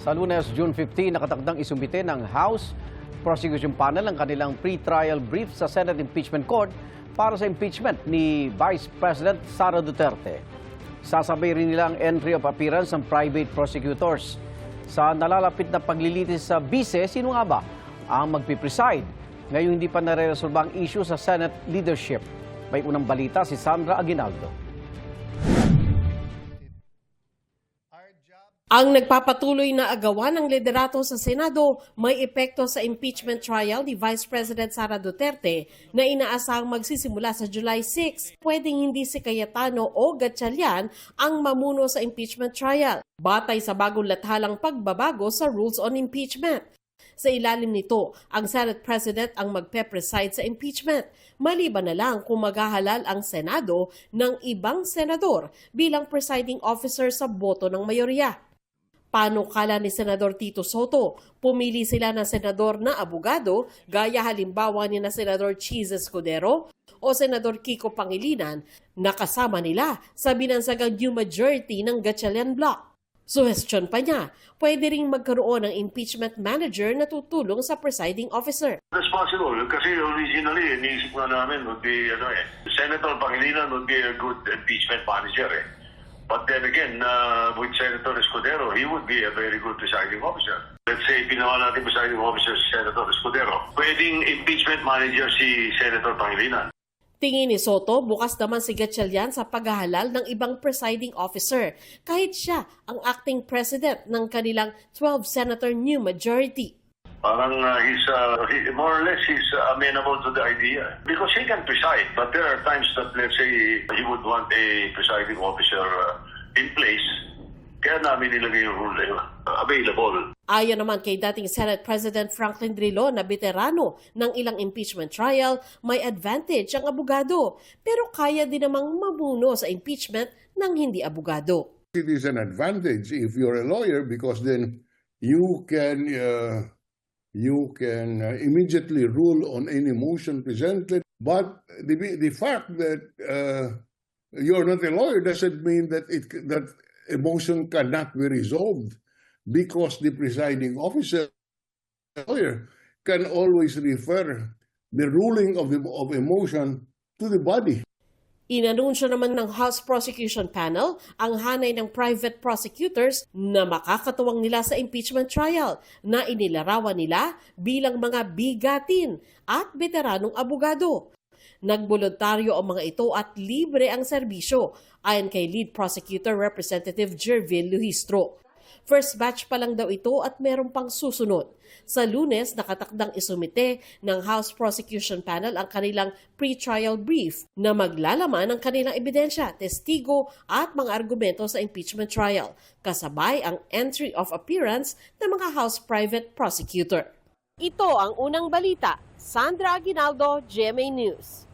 Sa Lunes, June 15, nakatakdang isumite ng House Prosecution Panel ang kanilang pre-trial brief sa Senate Impeachment Court para sa impeachment ni Vice President Sara Duterte. Sasabay rin nila ang entry of appearance ng private prosecutors. Sa nalalapit na paglilitis sa bise, sino nga ba ang magpipreside? Ngayong hindi pa nare-resolba ang issue sa Senate leadership. May unang balita si Sandra Aguinaldo. Ang nagpapatuloy na agawan ng liderato sa Senado may epekto sa impeachment trial ni Vice President Sara Duterte na inaasahang magsisimula sa July 6. Pwedeng hindi si Cayetano o Gatchalian ang mamuno sa impeachment trial, batay sa bagong lathalang pagbabago sa rules on impeachment. Sa ilalim nito, ang Senate President ang magpe-preside sa impeachment, maliban na lang kung maghahalal ang Senado ng ibang senador bilang presiding officer sa boto ng mayorya. Panukala ni Senador Tito Soto, pumili sila ng senador na abogado gaya halimbawa ni na Senador Cheese Escudero o Senador Kiko Pangilinan na kasama nila sa binansagang new majority ng Gatchalian Bloc. Suhestyon pa niya, pwede ring magkaroon ng impeachment manager na tutulong sa presiding officer. That's possible kasi originally iniisip nga namin would be Senator Pangilinan would be a good impeachment manager But then again, with Senator Escudero, he would be a very good presiding officer. Let's say, pinawa natin presiding officer si Senator Escudero. Pwedeng impeachment manager si Senator Pangilinan. Tingin ni Soto, bukas naman si Gatchalian sa paghahalal ng ibang presiding officer, kahit siya ang acting president ng kanilang 12-senator new majority. Parang more or less he's amenable to the idea because he can preside, but there are times that let's say he would want a presiding officer in place. Kaya namin nilagay yung rule available. Ayon naman kay dating Senate President Franklin Drilon na veterano ng ilang impeachment trial, may advantage ang abogado, pero kaya din namang mamuno sa impeachment ng hindi abogado. It is an advantage if you're a lawyer because then you can immediately rule on any motion presented. But the fact that you're not a lawyer doesn't mean that that a motion cannot be resolved because the presiding officer, lawyer, can always refer the ruling of a motion to the body. Inanunsyo naman ng House Prosecution Panel ang hanay ng private prosecutors na makakatuwang nila sa impeachment trial na inilarawan nila bilang mga bigatin at veteranong abogado. Nagboluntaryo ang mga ito at libre ang serbisyo ayon kay Lead Prosecutor Representative Jervil Luhistro. First batch pa lang daw ito at meron pang susunod. Sa Lunes, nakatakdang isumite ng House Prosecution Panel ang kanilang pre-trial brief na maglalaman ng kanilang ebidensya, testigo at mga argumento sa impeachment trial, kasabay ang entry of appearance ng mga House Private Prosecutor. Ito ang unang balita. Sandra Aguinaldo, GMA News.